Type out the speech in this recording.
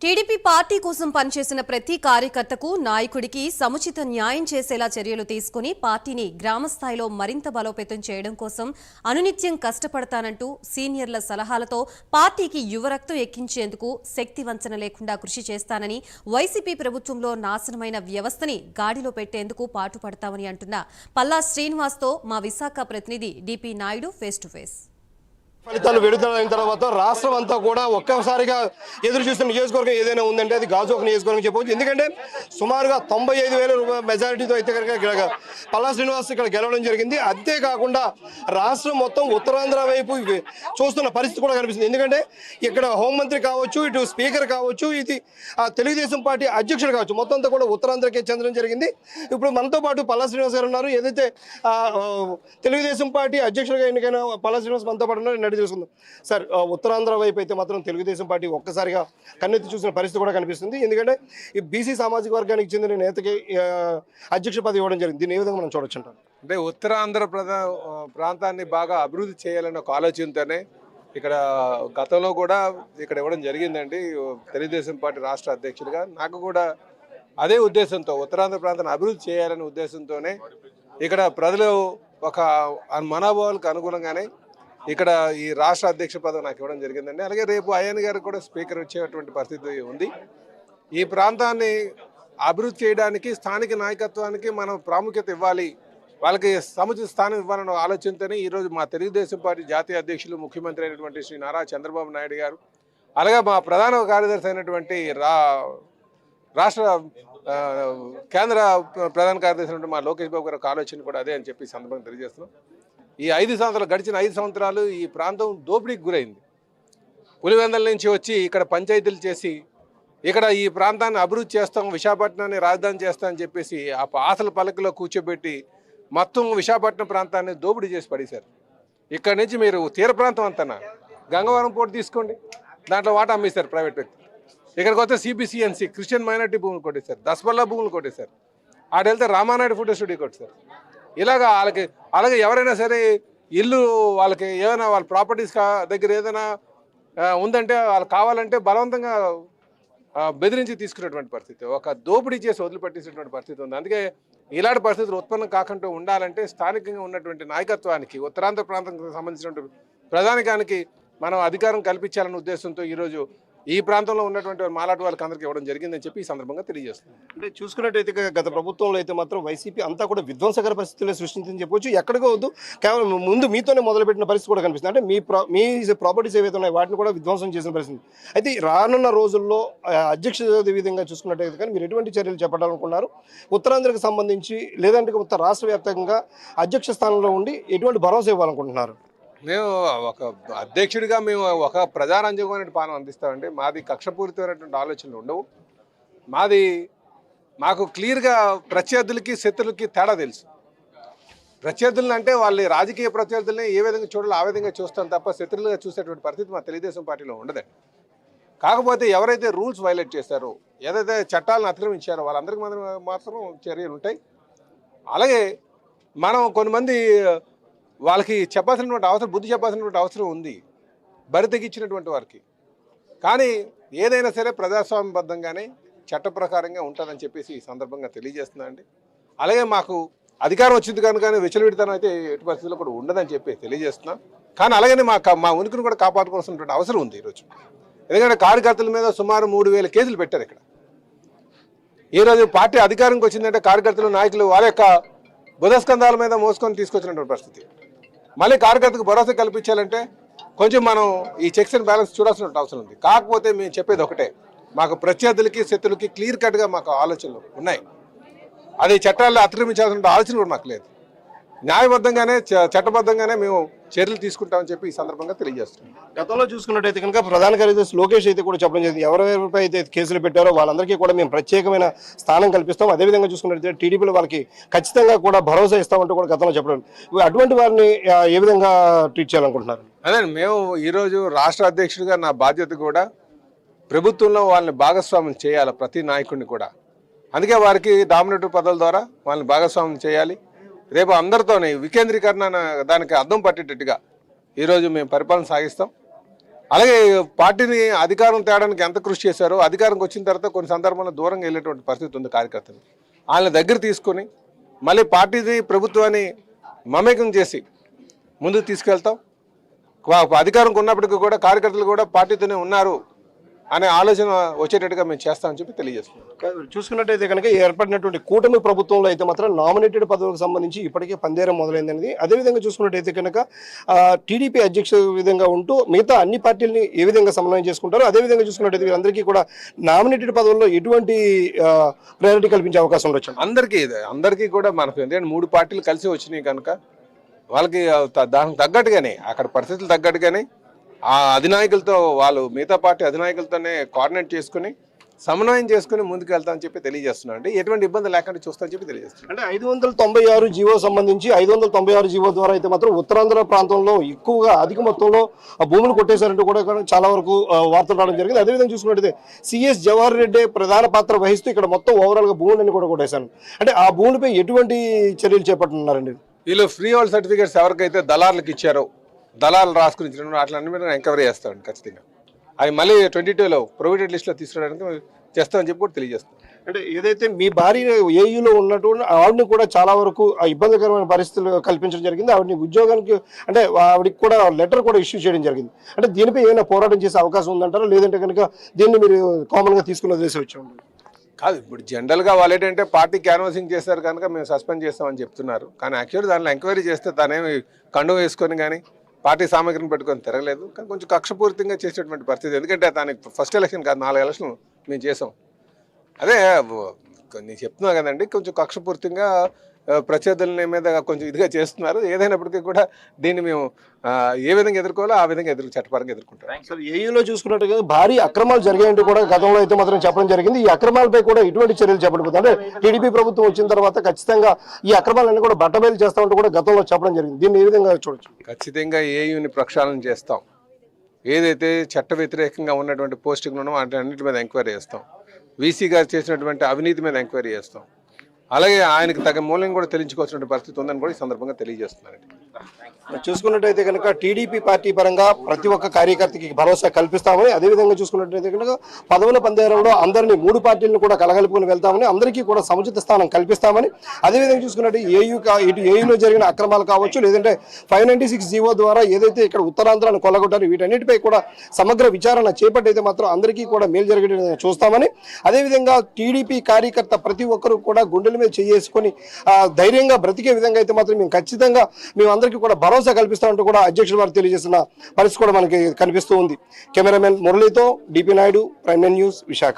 TDP party కోసం పనిచేసిన ప్రతి కార్యకర్తకు నాయకుడికి సముచిత న్యాయం చేసేలా చర్యలు తీసుకుని పార్టీని గ్రామ స్థాయిలో మరింత బలోపేతం చేయడం కోసం అనునిత్యం కష్టపడతానంటూ సీనియర్ల సలహాలతో పార్టీకి యువరక్తం ఎక్కించేందుకు శక్తి వంచన లేకుండా కృషి చేస్తానని వైసీపీ ప్రభుత్వంలో నాశనమైన వ్యవస్థని గాడిలో పెట్టేందుకు పాటుపడతామని అంటున్న పల్లా శ్రీనివాస్తో మా విశాఖ ప్రతినిధి DP Naidu face to face. ఫలితాలు విడుదలైన తర్వాత రాష్ట్రం అంతా కూడా ఒక్కసారిగా ఎదురు చూస్తున్న నియోజకవర్గం ఏదైనా ఉందంటే అది గాజువాక నియోజకవర్గం చెప్పవచ్చు. ఎందుకంటే సుమారుగా 95,000 మెజారిటీతో అయితే కనుక పల్లా శ్రీనివాస్ ఇక్కడ గెలవడం జరిగింది. అంతేకాకుండా రాష్ట్రం మొత్తం ఉత్తరాంధ్ర వైపు చూస్తున్న పరిస్థితి కూడా కనిపిస్తుంది. ఎందుకంటే ఇక్కడ హోంమంత్రి కావచ్చు, ఇటు స్పీకర్ కావచ్చు, ఇది తెలుగుదేశం పార్టీ అధ్యక్షుడు కావచ్చు, మొత్తం అంతా కూడా ఉత్తరాంధ్రకే చెందడం జరిగింది. ఇప్పుడు మనతో పాటు పల్లా శ్రీనివాస్ గారు ఉన్నారు. ఏదైతే తెలుగుదేశం పార్టీ అధ్యక్షుడిగా ఎన్నికైన పల్లా శ్రీనివాస్ మనతో పాటు ఉన్నారు. తెలుసుకుందాం సార్, ఉత్తరాంధ్ర వైపు అయితే మాత్రం తెలుగుదేశం పార్టీ ఒక్కసారిగా కన్నెత్తి చూసిన పరిస్థితి కూడా కనిపిస్తుంది. ఎందుకంటే ఈ బీసీ సామాజిక వర్గానికి చెందిన నేతకి అధ్యక్ష పదవి ఇవ్వడం జరిగింది. దీన్ని ఏ విధంగా మనం చూడొచ్చు అంటారు? అంటే ఉత్తరాంధ్ర ప్రాంతాన్ని బాగా అభివృద్ధి చేయాలనే ఒక ఆలోచనతోనే ఇక్కడ గతంలో కూడా ఇక్కడ ఇవ్వడం జరిగిందండి. తెలుగుదేశం పార్టీ రాష్ట్ర అధ్యక్షుడిగా నాకు కూడా అదే ఉద్దేశంతో ఉత్తరాంధ్ర ప్రాంతాన్ని అభివృద్ధి చేయాలనే ఉద్దేశంతోనే ఇక్కడ ప్రజలు ఒక మనోభావాలకు అనుగుణంగానే ఇక్కడ ఈ రాష్ట్ర అధ్యక్ష పదవి నాకు ఇవ్వడం జరిగిందండి. అలాగే రేపు అయ్యన్ గారికి కూడా స్పీకర్ వచ్చేటువంటి పరిస్థితి ఉంది. ఈ ప్రాంతాన్ని అభివృద్ధి చేయడానికి స్థానిక నాయకత్వానికి మనం ప్రాముఖ్యత ఇవ్వాలి, వాళ్ళకి సముచిత స్థానం ఇవ్వాలన్న ఆలోచనతోనే ఈరోజు మా తెలుగుదేశం పార్టీ జాతీయ అధ్యక్షులు ముఖ్యమంత్రి అయినటువంటి శ్రీ నారా చంద్రబాబు నాయుడు గారు, అలాగే మా ప్రధాన కార్యదర్శి అయినటువంటి రాష్ట్ర కేంద్ర ప్రధాన కార్యదర్శి అయినటువంటి మా లోకేష్ బాబు గారు ఒక ఆలోచన కూడా అదే అని చెప్పి సందర్భంగా తెలియజేస్తున్నాం. ఈ గడిచిన 5 సంవత్సరాలు ఈ ప్రాంతం దోపిడీకి గురైంది. పులివెందల నుంచి వచ్చి ఇక్కడ పంచాయతీలు చేసి ఇక్కడ ఈ ప్రాంతాన్ని అభివృద్ధి చేస్తాం, విశాఖపట్నాన్ని రాజధాని చేస్తామని చెప్పేసి ఆ ఆశల పలకలో కూర్చోబెట్టి మొత్తం విశాఖపట్నం ప్రాంతాన్ని దోపిడీ చేసి పడేశారు. ఇక్కడ నుంచి మీరు తీర ప్రాంతం అంతా గంగవరం పోర్టు తీసుకోండి, దాంట్లో వాటా అమ్మేశారు ప్రైవేట్ వ్యక్తి. ఇక్కడికి వస్తే సిబిసిఎన్సి క్రిస్టియన్ మైనార్టీ భూములు కొట్టేశారు, దసపల్లా భూములు కొట్టేశారు, ఆడెళ్తే రామానాయుడు ఫోటో స్టూడియో కొట్టేశారు. ఇలాగా వాళ్ళకి అలాగే ఎవరైనా సరే ఇల్లు వాళ్ళకి ఏదైనా వాళ్ళ ప్రాపర్టీస్ దగ్గర ఏదైనా ఉందంటే వాళ్ళు కావాలంటే బలవంతంగా బెదిరించి తీసుకునేటువంటి పరిస్థితి, ఒక దోపిడీ చేసి వదిలిపెట్టేసేటువంటి పరిస్థితి ఉంది. అందుకే ఇలాంటి పరిస్థితులు ఉత్పన్నం కాకుండా ఉండాలంటే స్థానికంగా ఉన్నటువంటి నాయకత్వానికి, ఉత్తరాంధ్ర ప్రాంతానికి సంబంధించినటువంటి ప్రధానికానికి మనం అధికారం కల్పించాలనే ఉద్దేశంతో ఈరోజు ఈ ప్రాంతంలో ఉన్నటువంటి మాలాటి వాళ్ళకి అందరికీ ఇవ్వడం జరిగిందని చెప్పి ఈ సందర్భంగా తెలియజేస్తుంది. అంటే చూసుకున్నట్టయితే గత ప్రభుత్వంలో అయితే మాత్రం వైసీపీ అంతా కూడా విధ్వంసకర పరిస్థితుల్లో సృష్టించని చెప్పొచ్చు. ఎక్కడికో వద్దు, కేవలం ముందు మీతోనే మొదలుపెట్టిన పరిస్థితి కూడా కనిపిస్తుంది. అంటే మీ ప్రాపర్టీస్ ఏవైతే ఉన్నాయో వాటిని కూడా విధ్వంసం చేసిన పరిస్థితి. అయితే రానున్న రోజుల్లో అధ్యక్ష విధంగా చూసుకున్నట్టయితే కానీ మీరు ఎటువంటి చర్యలు చేపట్టాలనుకున్నారు? ఉత్తరాంధ్రకు సంబంధించి లేదంటే మొత్తం రాష్ట్ర వ్యాప్తంగా అధ్యక్ష స్థానంలో ఉండి ఎటువంటి భరోసా ఇవ్వాలనుకుంటున్నారు? మేము ఒక అధ్యక్షుడిగా మేము ఒక ప్రజారంజకమైన పాలన అందిస్తామండి. మాది కక్షపూరితమైనటువంటి ఆలోచనలు ఉండవు. మాకు క్లియర్గా ప్రత్యర్థులకి శత్రులకి తేడా తెలుసు. ప్రత్యర్థులను అంటే వాళ్ళ రాజకీయ ప్రత్యర్థుల్ని ఏ విధంగా చూడాలో ఆ విధంగా చూస్తాం తప్ప శత్రులుగా చూసేటువంటి పరిస్థితి మా తెలుగుదేశం పార్టీలో ఉండదండి. కాకపోతే ఎవరైతే రూల్స్ వైలేట్ చేశారో, ఏదైతే చట్టాలను అతిక్రమించారో వాళ్ళందరికీ మాత్రం చర్యలు ఉంటాయి. అలాగే మనం కొంతమంది వాళ్ళకి చెప్పాల్సినటువంటి అవసరం, బుద్ధి చెప్పాల్సినటువంటి అవసరం ఉంది బరి తెగించినటువంటి వారికి. కానీ ఏదైనా సరే ప్రజాస్వామ్యబద్ధంగానే చట్ట ప్రకారంగా ఉంటుందని చెప్పేసి ఈ సందర్భంగా తెలియజేస్తున్నా అండి. అలాగే మాకు అధికారం వచ్చింది కనుక విచ్చలవిడితనం అయితే ఎటు పరిస్థితుల్లో కూడా ఉండదని చెప్పి తెలియజేస్తున్నాం. కానీ అలాగనే మా ఉనికిని కూడా కాపాడుకోవాల్సినటువంటి అవసరం ఉంది ఈరోజు. ఎందుకంటే కార్యకర్తల మీద సుమారు 3,000 కేసులు పెట్టారు ఇక్కడ. ఈరోజు పార్టీ అధికారంకి వచ్చిందంటే కార్యకర్తలు, నాయకులు వాళ్ళ యొక్క బుధస్కంధాల మీద మోసుకొని తీసుకొచ్చినటువంటి పరిస్థితి. మళ్ళీ కార్యకర్తకు భరోసా కల్పించాలంటే కొంచెం మనం ఈ చెక్స్ అండ్ బ్యాలెన్స్ చూడాల్సిన అవసరం ఉంది. కాకపోతే మేము చెప్పేది ఒకటే, మాకు ప్రత్యర్థులకి శత్రులకి క్లియర్ కట్గా మాకు ఆలోచనలు ఉన్నాయి. అది చట్టాల్లో అతిక్రమించాల్సిన ఆలోచన కూడా మాకు లేదు. న్యాయబద్ధంగానే చట్టబద్ధంగానే మేము చర్యలు తీసుకుంటామని చెప్పి ఈ సందర్భంగా తెలియజేస్తున్నాం. గతంలో చూసుకున్నట్టయితే కనుక ప్రధాన కార్యదర్శి లోకేష్ అయితే కూడా చెప్పడం జరిగింది, ఎవరెవరిపై అయితే కేసులు పెట్టారో వాళ్ళందరికీ కూడా మేము ప్రత్యేకమైన స్థానం కల్పిస్తాం. అదేవిధంగా చూసుకున్నట్టయితే టీడీపీలో వాళ్ళకి ఖచ్చితంగా కూడా భరోసా ఇస్తామంటూ కూడా గతంలో చెప్పడం. అటువంటి వారిని ఏ విధంగా ట్రీట్ చేయాలనుకుంటున్నారు? అదే మేము ఈరోజు రాష్ట్ర అధ్యక్షుడిగా నా బాధ్యత కూడా ప్రభుత్వంలో వాళ్ళని భాగస్వామ్యం చేయాలి, ప్రతి నాయకుడిని కూడా. అందుకే వారికి డామినేటివ్ పదవుల ద్వారా వాళ్ళని భాగస్వామ్యం చేయాలి. రేపు అందరితోనే వికేంద్రీకరణ దానికి అర్థం పట్టేటట్టుగా ఈరోజు మేము పరిపాలన సాగిస్తాం. అలాగే పార్టీని అధికారం తేడానికి ఎంత కృషి చేశారో అధికారంకి వచ్చిన తర్వాత కొన్ని సందర్భాల్లో దూరంగా వెళ్ళేటువంటి పరిస్థితి ఉంది కార్యకర్తలు. వాళ్ళని దగ్గర తీసుకొని మళ్ళీ పార్టీని ప్రభుత్వాన్ని మమేకం చేసి ముందుకు తీసుకెళ్తాం. అధికారం ఉన్నప్పటికీ కూడా కార్యకర్తలు కూడా పార్టీతోనే ఉన్నారు అనే ఆలోచన వచ్చేటట్టుగా మేము చేస్తామని చెప్పి తెలియజేస్తున్నాం. చూసుకున్నట్టయితే కనుక ఏర్పడినటువంటి కూటమి ప్రభుత్వంలో అయితే మాత్రం నామినేటెడ్ పదవులకు సంబంధించి ఇప్పటికే పందేరం మొదలైందనేది. అదేవిధంగా చూసుకున్నట్టయితే కనుక టీడీపీ అధ్యక్ష విధంగా ఉంటూ మిగతా అన్ని పార్టీలని ఏ విధంగా సమన్వయం చేసుకుంటారో అదేవిధంగా చూసుకున్నట్టయితే వీరందరికీ కూడా నామినేటెడ్ పదవుల్లో ఎటువంటి ప్రయారిటీ కల్పించే అవకాశం ఉండొచ్చు. అందరికీ కూడా మనకు ఎందుకంటే 3 పార్టీలు కలిసి వచ్చినాయి కనుక వాళ్ళకి దానికి తగ్గట్టుగానే అక్కడ పరిస్థితులు తగ్గట్టుగానే ఆ అధినాయకులతో వాళ్ళు మిగతా పార్టీ అధినాయకులతోనే కోఆర్డినేట్ చేసుకుని సమన్వయం చేసుకుని ముందుకు వెళ్తామని చెప్పి తెలియజేస్తున్నాం. అంటే ఎటువంటి ఇబ్బంది లేకుండా చూస్తామని చెప్పి తెలియజేస్తున్నాం. అంటే 596 జీవో సంబంధించి 596 జీవో ద్వారా అయితే మాత్రం ఉత్తరాంధ్ర ప్రాంతంలో ఎక్కువగా అధిక మొత్తంలో భూములు కొట్టేశారంటూ కూడా చాలా వరకు వార్తలు రావడం జరిగింది. అదేవిధంగా చూసుకున్నట్టయితే సిఎస్ జవహర్ రెడ్డి ప్రధాన పాత్ర వహిస్తూ ఇక్కడ మొత్తం ఓవరాల్గా భూములన్నీ కూడా కొట్టేశారు. అంటే ఆ భూములపై ఎటువంటి చర్యలు చేపట్టున్నారండి? వీళ్ళు ఫ్రీ హోల్డ్ సర్టిఫికేట్స్ ఎవరికైతే దళార్లకు ఇచ్చారో దళాలు రాసుకుని ఇచ్చిన అట్లన్నీ మీద ఎంక్వైరీ చేస్తామండి ఖచ్చితంగా. అవి మళ్ళీ 22లో ప్రొవిడెడ్ లిస్ట్లో తీసుకురావడానికి చేస్తామని చెప్పి కూడా తెలియజేస్తాం. అంటే ఏదైతే మీ భార్య ఏయూలో ఉన్నటువంటి ఆవిడని కూడా చాలా వరకు ఇబ్బందికరమైన పరిస్థితులు కల్పించడం జరిగింది. ఆవిడని ఉద్యోగానికి అంటే ఆవిడకి కూడా లెటర్ కూడా ఇష్యూ చేయడం జరిగింది. అంటే దీనిపై ఏమైనా పోరాటం చేసే అవకాశం ఉందంటారా, లేదంటే కనుక దీన్ని మీరు కామన్గా తీసుకుని వదిలేసి వచ్చాము? కాదు, ఇప్పుడు జనరల్గా వాళ్ళు ఏంటంటే పార్టీ క్యాన్వాసింగ్ చేశారు కనుక మేము సస్పెండ్ చేస్తామని చెప్తున్నారు. కానీ యాక్చువల్లీ దానిలో ఎంక్వైరీ చేస్తే తనేమి కండువ వేసుకొని కానీ పార్టీ సామగ్రిని పెట్టుకొని తిరగలేదు. కానీ కొంచెం కక్షపూరితంగా చేసేటువంటి పరిస్థితి. ఎందుకంటే దానికి ఫస్ట్ ఎలక్షన్ కాదు, 4 ఎలక్షన్లు మేము చేసాం. అదే నేను చెప్తున్నా కదండి, కొంచెం కక్షపూరితంగా ప్రత్యర్థుల మీద కొంచెం ఇదిగా చేస్తున్నారు. ఏదైనప్పటికీ కూడా దీన్ని మేము ఏ విధంగా ఎదుర్కోవాలో ఆ విధంగా చట్టపరంగా ఎదుర్కొంటాం. సార్, ఏయూలో చూసుకున్నట్టుగా భారీ అక్రమాలు జరిగాయంటూ కూడా గతంలో అయితే మాత్రం చెప్పడం జరిగింది. ఈ అక్రమాలపై కూడా ఎటువంటి చర్యలు చేపట్టబోతుంది? అంటే టీడీపీ ప్రభుత్వం వచ్చిన తర్వాత ఖచ్చితంగా ఈ అక్రమాలన్నీ కూడా బట్టబయలు చేస్తామంటూ కూడా గతంలో చెప్పడం జరిగింది. దీన్ని ఏ విధంగా చూడొచ్చు? ఖచ్చితంగా ఏయూని ప్రక్షాళన చేస్తాం. ఏదైతే చట్ట వ్యతిరేకంగా ఉన్నటువంటి పోస్టింగ్లు ఉన్నామో అన్నింటి మీద ఎంక్వైరీ చేస్తాం. వీసీ గారు చేసినటువంటి అవినీతి మీద ఎంక్వైరీ చేస్తాం. అలాగే ఆయనకు తగ్గ మూల్యం కూడా తెలియచుకోవాల్సిన పరిస్థితి ఉందని కూడా ఈ సందర్భంగా తెలియజేస్తున్నారండి. చూసుకున్నట్టయితే కనుక టీడీపీ పార్టీ పరంగా ప్రతి ఒక్క కార్యకర్తకి భరోసా కల్పిస్తామని, అదేవిధంగా చూసుకున్నట్టయితే కనుక పదవుల పందేరంలో అందరినీ 3 పార్టీలను కూడా కలగలుపుకొని వెళ్తామని, అందరికీ కూడా సముచిత స్థానం కల్పిస్తామని, అదేవిధంగా చూసుకున్నట్టు ఏయూలో జరిగిన అక్రమాలు కావచ్చు, లేదంటే 596 జీవో ద్వారా ఏదైతే ఇక్కడ ఉత్తరాంధ్రాన్ని కొల్లగొట్టారో వీటన్నిటిపై కూడా సమగ్ర విచారణ చేపట్టయితే మాత్రం అందరికీ కూడా మేలు జరిగేది చూస్తామని, అదేవిధంగా టీడీపీ కార్యకర్త ప్రతి ఒక్కరూ కూడా గుండెల మీద చేసుకొని ధైర్యంగా బ్రతికే విధంగా అయితే మాత్రం మేము ఖచ్చితంగా మేమందరికీ కూడా భరోసా కల్పిస్తామంటూ కూడా అధ్యక్షుల వారు తెలియజేసిన పరిస్థితి కూడా మనకి కనిపిస్తూ ఉంది. కెమెరామెన్ మురళితో DP Naidu, Prime News, Visakha.